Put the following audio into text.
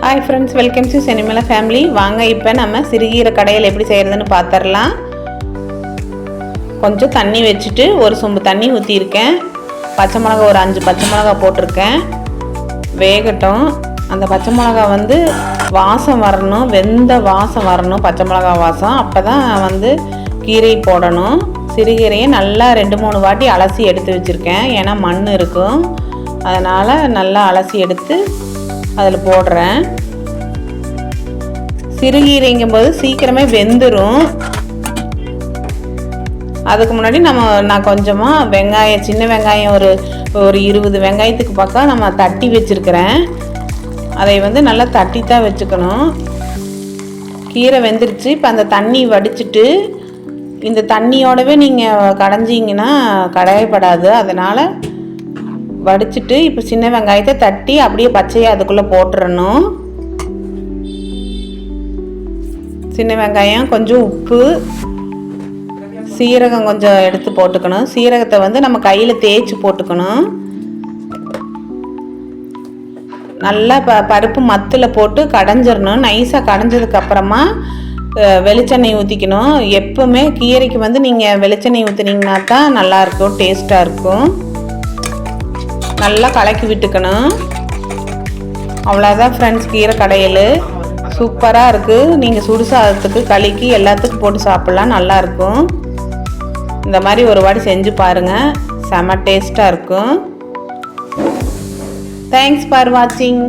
Hi friends, welcome to Chenimala family. வாங்க இப்போ நம்ம சிறுகீரை கடையில் எப்படி செய்கிறதுன்னு பார்த்துடலாம். கொஞ்சம் தண்ணி வச்சுட்டு ஒரு சொம்பு தண்ணி ஊற்றியிருக்கேன். பச்சை மிளகா ஒரு 5 பச்சை மிளகா போட்டிருக்கேன். வேகட்டும். அந்த பச்சை மிளகா வந்து வாசம் வரணும், வெந்த வாசம் வரணும், பச்சை மிளகா வாசம். அப்போ தான் கீரை போடணும். சிறுகீரையை நல்லா 2-3 வாட்டி அலசி எடுத்து வச்சுருக்கேன். ஏன்னா மண் இருக்கும், அதனால் நல்லா அலசி எடுத்து அதில் போடுறேன். சிறுகீரைங்கும்போது சீக்கிரமே வெந்துடும். அதுக்கு முன்னாடி நான் கொஞ்சமாக வெங்காயம், சின்ன வெங்காயம் ஒரு 20 வெங்காயத்துக்கு பக்கம் நம்ம தட்டி வச்சுருக்கிறேன். அதை நல்லா தட்டி தான் வச்சுக்கணும். கீரை வெந்துருச்சு. இப்போ அந்த தண்ணி வடிச்சிட்டு இந்த தண்ணியோடவே நீங்கள் கடைஞ்சிங்கன்னா கடையப்படாது. அதனால் வடிச்சிட்டு இப்போ சின்ன வெங்காயத்தை தட்டி அப்படியே பச்சையாக அதுக்குள்ளே போட்டுறணும். சின்ன வெங்காயம், கொஞ்சம் உப்பு, சீரகம் கொஞ்சம் எடுத்து போட்டுக்கணும். சீரகத்தை நம்ம கையில் தேய்ச்சி போட்டுக்கணும். நல்லா பருப்பு மத்தில் போட்டு கடைஞ்சிடணும். நைஸாக கடைஞ்சதுக்கப்புறமா வெளிச்செண்ணெய் ஊற்றிக்கணும். எப்போவுமே கீரைக்கு நீங்கள் வெளிச்செண்ணெய் ஊற்றினீங்கன்னா தான் நல்லாயிருக்கும், டேஸ்ட்டாக இருக்கும். நல்லா கலக்கி விட்டுக்கணும். அவ்வளோதான் ஃப்ரெண்ட்ஸ், கீரை கடையில் சூப்பராக இருக்குது. நீங்கள் சுடு சாதத்துக்கு, களிக்கு எல்லாத்துக்கும் போட்டு சாப்பிட்லாம், நல்லாயிருக்கும். இந்த மாதிரி ஒரு வாட்டி செஞ்சு பாருங்கள், செம டேஸ்ட்டாக இருக்கும். தேங்க்ஸ் ஃபார் வாட்சிங்.